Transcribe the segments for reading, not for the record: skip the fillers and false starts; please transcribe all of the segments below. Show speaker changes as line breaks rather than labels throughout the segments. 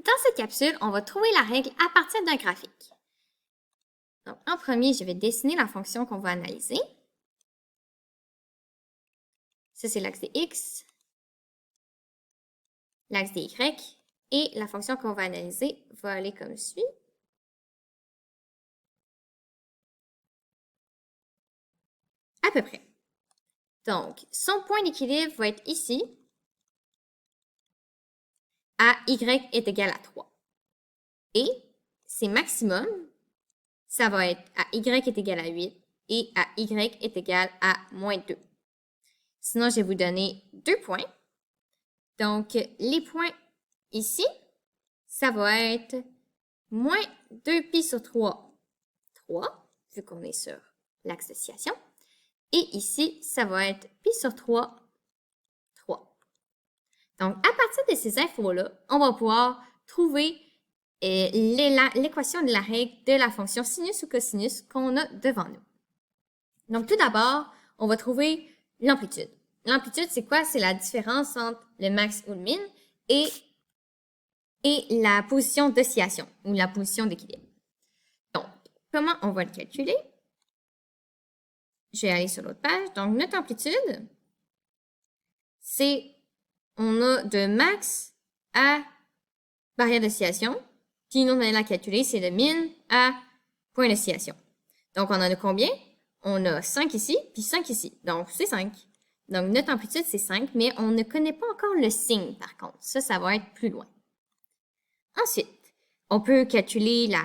Dans cette capsule, on va trouver la règle à partir d'un graphique. Donc, en premier, je vais dessiner la fonction qu'on va analyser. Ça, c'est l'axe des X, l'axe des Y, et la fonction qu'on va analyser va aller comme suit. À peu près. Donc, son point d'équilibre va être ici, à Y est égal à 3. Et ses maximums, ça va être à Y est égal à 8 et à Y est égal à moins 2. Sinon, je vais vous donner 2 points. Donc, les points ici, ça va être moins 2pi sur 3, 3, vu qu'on est sur l'axe d'oscillation. Et ici, ça va être pi sur 3, 3. Donc, à partir de ces infos-là, on va pouvoir trouver l'équation de la règle de la fonction sinus ou cosinus qu'on a devant nous. Donc, tout d'abord, on va trouver l'amplitude. L'amplitude, c'est quoi? C'est la différence entre le max ou le min et la position d'oscillation ou la position d'équilibre. Donc, comment on va le calculer? Je vais aller sur l'autre page. Donc, notre amplitude, c'est, on a de max à barrière d'oscillation. Puis, une autre manière de la calculer, c'est de min à point d'oscillation. Donc, on en a combien? On a 5 ici, puis 5 ici. Donc, c'est 5. Donc, notre amplitude, c'est 5, mais on ne connaît pas encore le signe, par contre. Ça va être plus loin. Ensuite, on peut calculer la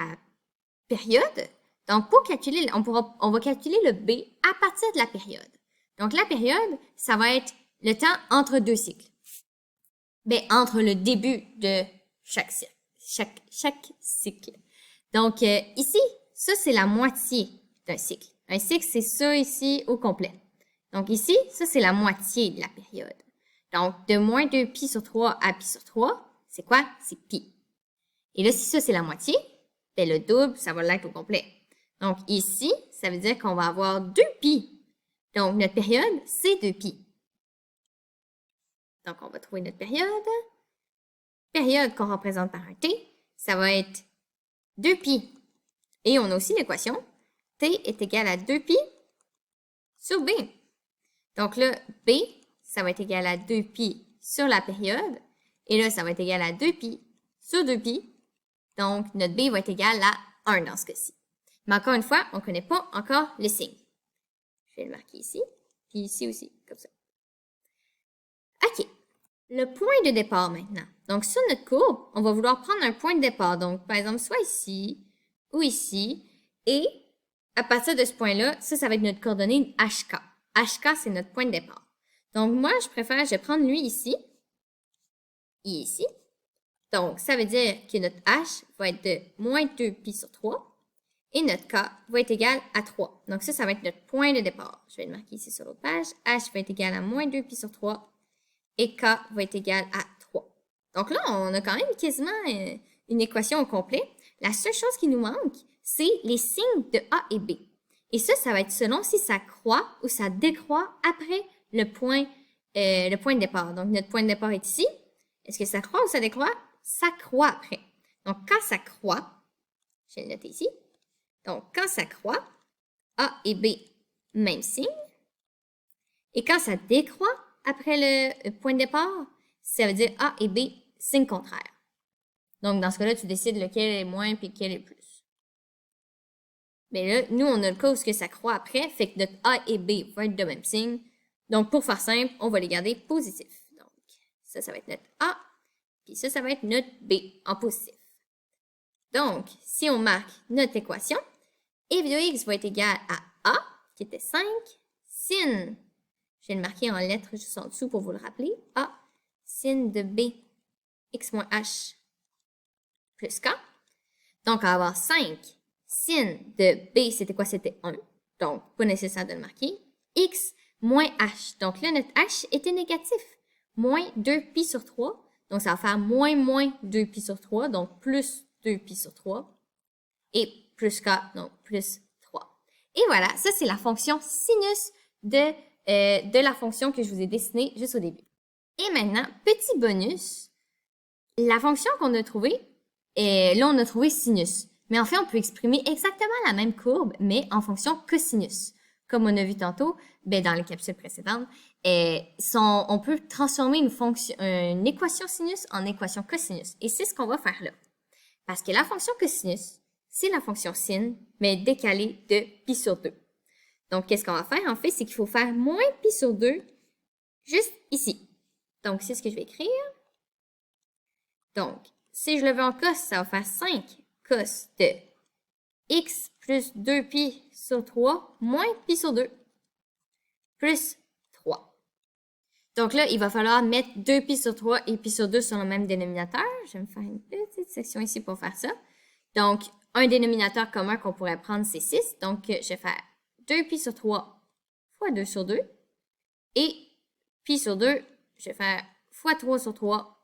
période. Donc, pour calculer, on va calculer le B à partir de la période. Donc, la période, ça va être le temps entre deux cycles. Bien, entre le début de chaque cycle. Donc, ici, ça, c'est la moitié d'un cycle. Un cycle, c'est ça ici au complet. Donc, ici, ça, c'est la moitié de la période. Donc, de moins 2pi sur 3 à pi sur 3, c'est quoi? C'est pi. Et là, si ça, c'est la moitié, bien, le double, ça va l'être au complet. Donc, ici, ça veut dire qu'on va avoir 2pi. Donc, notre période, c'est 2pi. Donc, on va trouver notre période. Période qu'on représente par un t, ça va être 2pi. Et on a aussi l'équation. T est égal à 2pi sur B. Donc là, B, ça va être égal à 2pi sur la période. Et là, ça va être égal à 2pi sur 2pi. Donc, notre B va être égal à 1 dans ce cas-ci. Mais encore une fois, on ne connaît pas encore le signe. Je vais le marquer ici, puis ici aussi, comme ça. OK. Le point de départ maintenant. Donc, sur notre courbe, on va vouloir prendre un point de départ. Donc, par exemple, soit ici ou ici. Et à partir de ce point-là, ça va être notre coordonnée HK. HK, c'est notre point de départ. Donc, moi, je vais prendre lui ici et ici. Donc, ça veut dire que notre H va être de moins 2pi sur 3 et notre K va être égal à 3. Donc, ça va être notre point de départ. Je vais le marquer ici sur l'autre page. H va être égal à moins 2pi sur 3 et K va être égal à 3. Donc là, on a quand même quasiment une équation au complet. La seule chose qui nous manque, c'est les signes de A et B. Et ça va être selon si ça croît ou ça décroît après le point de départ. Donc, notre point de départ est ici. Est-ce que ça croît ou ça décroît? Ça croît après. Donc, quand ça croît, je vais le noter ici. Donc, quand ça croît, A et B, même signe. Et quand ça décroît après le point de départ, ça veut dire A et B, signe contraire. Donc, dans ce cas-là, tu décides lequel est moins et lequel est plus. Mais là, nous, on a le cas où ça croît après, fait que notre A et B vont être de même signe. Donc, pour faire simple, on va les garder positifs. Donc, ça va être notre A, puis ça va être notre B en positif. Donc, si on marque notre équation, f de x va être égal à A, qui était 5, sin, je vais le marquer en lettres juste en dessous pour vous le rappeler, A, sin de B, x moins h, plus k. Donc, on va avoir 5 sin de B, c'était quoi? C'était 1. Donc, pas nécessaire de le marquer. X moins h. Donc là, notre h était négatif. Moins 2pi sur 3. Donc, ça va faire moins 2pi sur 3. Donc, plus 2pi sur 3. Et plus k, donc plus 3. Et voilà, ça, c'est la fonction sinus de la fonction que je vous ai dessinée juste au début. Et maintenant, petit bonus. la fonction qu'on a trouvée, là, on a trouvé sinus. Mais en fait, on peut exprimer exactement la même courbe, mais en fonction cosinus. Comme on a vu tantôt, dans les capsules précédentes, on peut transformer une équation sinus en équation cosinus. Et c'est ce qu'on va faire là. Parce que la fonction cosinus, c'est la fonction sin, mais décalée de pi sur 2. Donc, qu'est-ce qu'on va faire? En fait, c'est qu'il faut faire moins pi sur 2 juste ici. Donc, c'est ce que je vais écrire. Donc, si je le veux en cos, ça va faire 5 cos de x plus 2pi sur 3 moins pi sur 2 plus 3. Donc là, il va falloir mettre 2pi sur 3 et pi sur 2 sur le même dénominateur. Je vais me faire une petite section ici pour faire ça. Donc, un dénominateur commun qu'on pourrait prendre, c'est 6. Donc, je vais faire 2pi sur 3 fois 2 sur 2. Et pi sur 2, je vais faire fois 3 sur 3.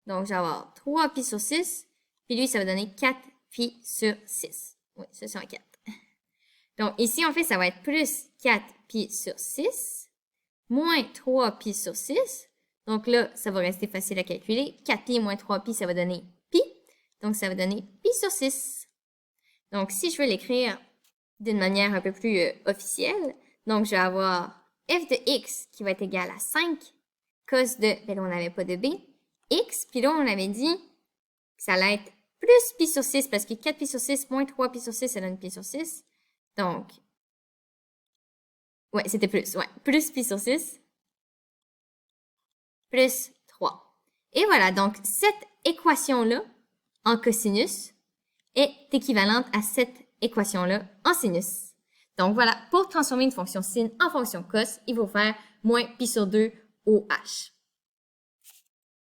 Donc, je vais avoir 3pi sur 6. Puis lui, ça va donner 4pi sur 6. Oui, ça, c'est un 4. Donc, ici, en fait, ça va être plus 4pi sur 6, moins 3pi sur 6. Donc là, ça va rester facile à calculer. 4pi moins 3pi, ça va donner pi. Donc, ça va donner pi sur 6. Donc, si je veux l'écrire d'une manière un peu plus officielle, donc je vais avoir f de x qui va être égal à 5 cos de, là, on n'avait pas de b, x, puis là, on avait dit que ça allait être plus pi sur 6, parce que 4pi sur 6 moins 3pi sur 6, ça donne pi sur 6. Donc, ouais, c'était plus, ouais, plus pi sur 6, plus 3. Et voilà, donc cette équation-là, en cosinus, est équivalente à cette équation-là en sinus. Donc voilà, pour transformer une fonction sin en fonction cos, il faut faire moins pi sur 2 au h.